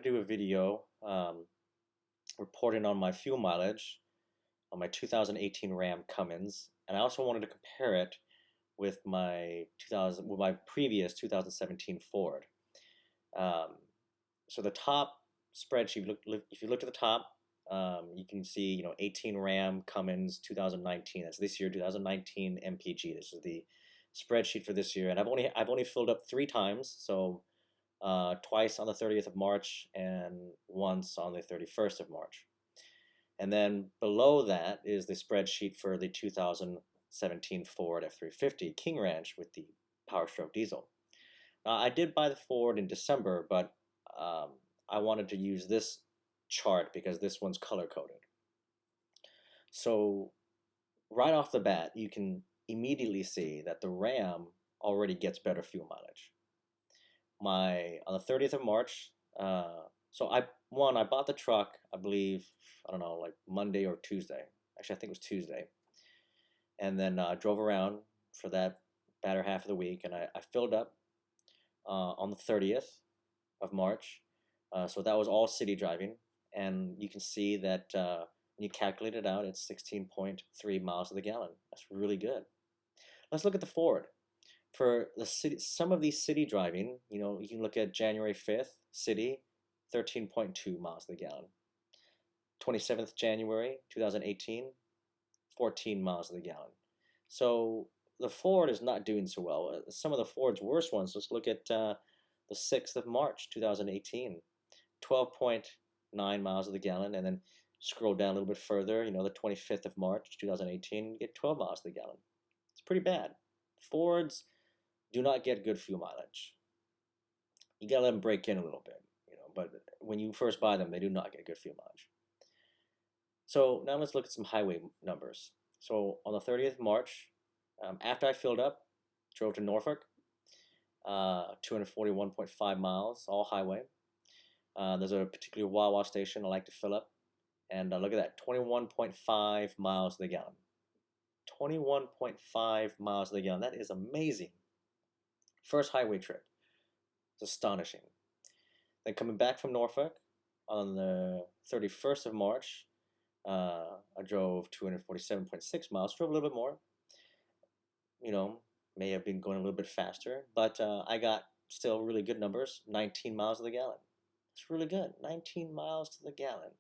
Do a video reporting on my fuel mileage on my 2018 Ram Cummins, and I also wanted to compare it with my previous 2017 Ford. Um, so the top spreadsheet, if you look at the top, you can see 18 Ram Cummins 2019. That's this year, 2019 MPG. This is the spreadsheet for this year, and I've only filled up 3 times, so twice on the 30th of March and once on the 31st of March. And then below that is the spreadsheet for the 2017 Ford F350 King Ranch with the Powerstroke diesel. I did buy the Ford in December, but I wanted to use this chart because this one's color coded. So right off the bat, you can immediately see that the Ram already gets better fuel mileage. On the 30th of March, so I bought the truck, I believe, I don't know, like Monday or Tuesday. Actually, I think it was Tuesday. And then drove around for that better half of the week, and I filled up on the 30th of March. So that was all city driving, and you can see that when you calculate it out, it's 16.3 miles to the gallon. That's really good. Let's look at the Ford. For the city, some of these city driving, you can look at January 5th, city, 13.2 miles to the gallon. 27th January 2018, 14 miles to the gallon. So the Ford is not doing so well. Some of the Ford's worst ones, let's look at the 6th of March 2018, 12.9 miles to the gallon, and then scroll down a little bit further, the 25th of March 2018, you get 12 miles to the gallon. It's pretty bad. Fords do not get good fuel mileage. You gotta let them break in a little bit, but when you first buy them, they do not get good fuel mileage. So now let's look at some highway numbers. So on the 30th of March, after I filled up, drove to Norfolk, 241.5 miles, all highway. There's a particular Wawa station I like to fill up, and look at that, 21.5 miles to the gallon. 21.5 miles to the gallon. That is amazing. First highway trip. It's astonishing. Then coming back from Norfolk on the 31st of March, I drove 247.6 miles, drove a little bit more. May have been going a little bit faster, but I got still really good numbers, 19 miles to the gallon. It's really good, 19 miles to the gallon.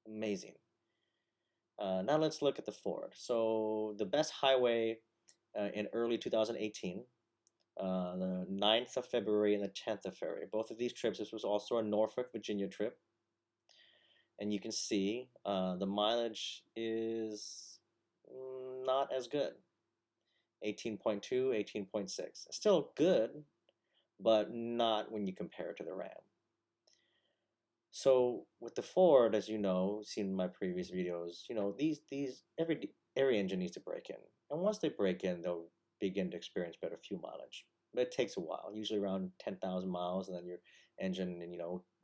Amazing. Now let's look at the Ford. So the best highway in early 2018, the 9th of February and the 10th of February. Both of these trips, this was also a Norfolk, Virginia trip. And you can see the mileage is not as good. 18.2, 18.6. Still good, but not when you compare it to the Ram. So with the Ford, as you know, seen in my previous videos, every engine needs to break in. And once they break in, they'll begin to experience better fuel mileage. But it takes a while, usually around 10,000 miles, and then your engine,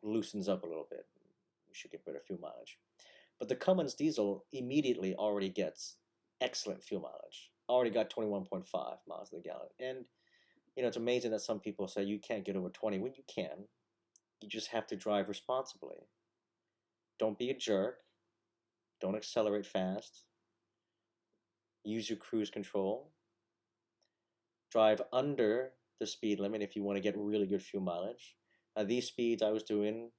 loosens up a little bit. You should get better fuel mileage. But the Cummins Diesel immediately already gets excellent fuel mileage. Already got 21.5 miles to the gallon. And, it's amazing that some people say you can't get over 20. Well, you can. You just have to drive responsibly. Don't be a jerk. Don't accelerate fast. Use your cruise control. Drive under the speed limit if you want to get really good fuel mileage. These speeds I was doing,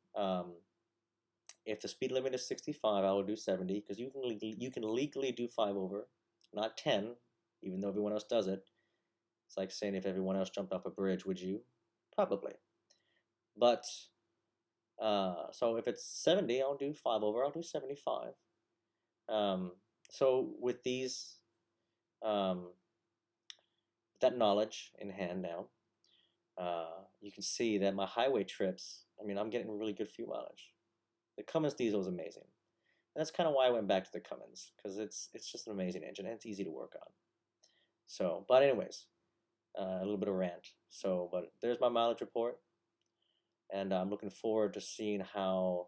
if the speed limit is 65, I will do 70 because you can legally do 5 over, not 10, even though everyone else does it. It's like saying if everyone else jumped off a bridge, would you? Probably. But so if it's 70, I'll do 5 over. I'll do 75. So with these, that knowledge in hand now, you can see that my highway trips, I'm getting really good fuel mileage. The Cummins Diesel is amazing. And that's kind of why I went back to the Cummins, because it's just an amazing engine and it's easy to work on. So, but anyways, a little bit of rant. So, but there's my mileage report, and I'm looking forward to seeing how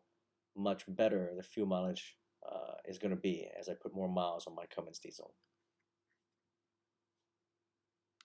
much better the fuel mileage is going to be as I put more miles on my Cummins Diesel.